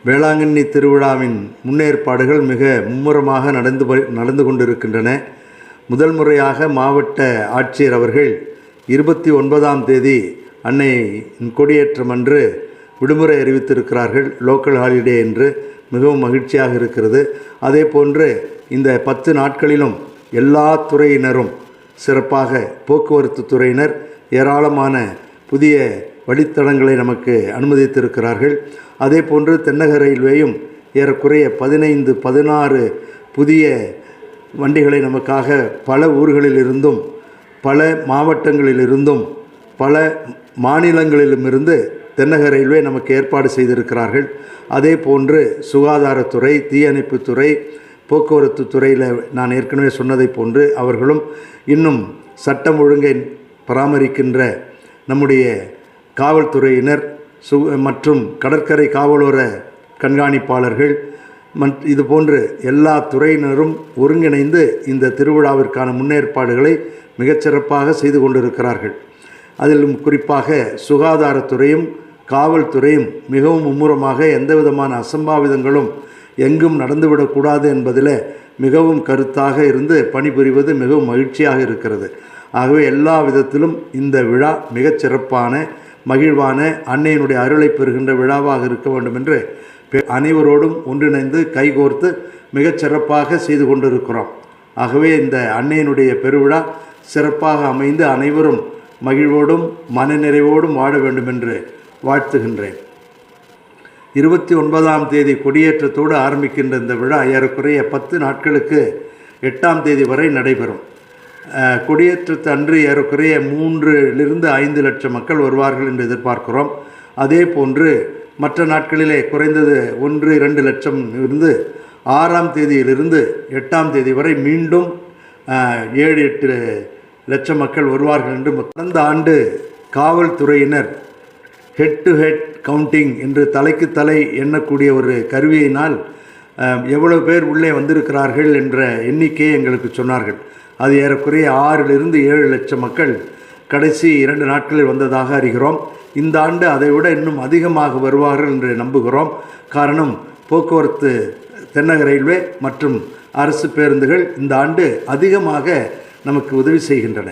வேளாங்கண்ணி திருவிழாவின் முன்னேற்பாடுகள் மிக மும்முரமாக நடந்து கொண்டிருக்கின்றன. முதல் முறையாக மாவட்ட ஆட்சியர் அவர்கள் 29ஆம் தேதி அன்னையின் கொடியேற்றம் அன்று விடுமுறை அறிவித்திருக்கிறார்கள். லோக்கல் ஹாலிடே என்று மிகவும் மகிழ்ச்சியாக இருக்கிறது. அதே போன்று இந்த 10 நாட்களிலும் எல்லா துறையினரும் சிறப்பாக போக்குவரத்து துறையினர் ஏராளமான புதிய வழித்தடங்களை நமக்கு அனுமதித்திருக்கிறார்கள். அதே போன்று தென்னக ரயில்வேயும் ஏறக்குறைய 15-16 புதிய வண்டிகளை நமக்காக பல ஊர்களிலிருந்தும் பல மாவட்டங்களிலிருந்தும் பல மாநிலங்களிலுமிருந்து தென்னக ரயில்வே நமக்கு ஏற்பாடு செய்திருக்கிறார்கள். அதே போன்று சுகாதாரத்துறை, தீயணைப்புத்துறை, போக்குவரத்து துறையில் நான் ஏற்கனவே சொன்னதை போன்று அவர்களும் இன்னும் சட்டம் ஒழுங்கை பராமரிக்கின்ற நம்முடைய காவல்துறையினர் மற்றும் கடற்கரை காவலோர கண்காணிப்பாளர்கள் இது போன்று எல்லா துறையினரும் ஒருங்கிணைந்து இந்த திருவிழாவிற்கான முன்னேற்பாடுகளை மிகச்சிறப்பாக செய்து கொண்டிருக்கிறார்கள். அதிலும் குறிப்பாக சுகாதாரத்துறையும் காவல்துறையும் மிகவும் மும்முரமாக எந்தவிதமான அசம்பாவிதங்களும் எங்கும் நடந்துவிடக்கூடாது என்பதில் மிகவும் கருத்தாக இருந்து பணிபுரிவது மிகவும் மகிழ்ச்சியாக இருக்கிறது. ஆகவே எல்லா விதத்திலும் இந்த விழா மிகச்சிறப்பான மகிழ்வான அன்னையினுடைய அருளை பெறுகின்ற விழாவாக இருக்க வேண்டும் என்று அனைவரோடும் ஒன்றிணைந்து கைகோர்த்து மிகச்சிறப்பாக செய்து கொண்டிருக்கிறோம். ஆகவே இந்த அன்னையினுடைய பெருவிழா சிறப்பாக அமைந்து அனைவரும் மகிழ்வோடும் மனநிறைவோடும் வாழ வேண்டும் என்று வாழ்த்துகின்றேன். 29ஆம் தேதி கொடியேற்றத்தோடு ஆரம்பிக்கின்ற இந்த விழா ஏறக்குறைய 10 நாட்களுக்கு 8ஆம் தேதி வரை நடைபெறும். கொடியேற்றத்து அன்று ஏறக்குறைய 3-5 லட்சம் மக்கள் வருவார்கள் என்று எதிர்பார்க்கிறோம். அதே போன்று மற்ற நாட்களிலே குறைந்தது 1-2 லட்சம் இருந்து 6ஆம் தேதியிலிருந்து 8ஆம் தேதி வரை மீண்டும் 7-8 லட்சம் மக்கள் வருவார்கள் என்று கடந்த ஆண்டு காவல்துறையினர் ஹெட் டு ஹெட் கவுண்டிங் என்று தலைக்கு தலை எண்ணக்கூடிய ஒரு கருவியினால் எவ்வளவு பேர் உள்ளே வந்திருக்கிறார்கள் என்ற எண்ணிக்கையை எங்களுக்கு சொன்னார்கள். அது ஏறக்குறைய 6-7 லட்சம் மக்கள் கடைசி 2 நாட்களில் வந்ததாக அறிகிறோம். இந்த ஆண்டு அதைவிட இன்னும் அதிகமாக வருவார்கள் என்று நம்புகிறோம். காரணம், போக்குவரத்து தென்னக ரயில்வே மற்றும் அரசு பேருந்துகள் இந்த ஆண்டு அதிகமாக நமக்கு உதவி செய்கின்றன.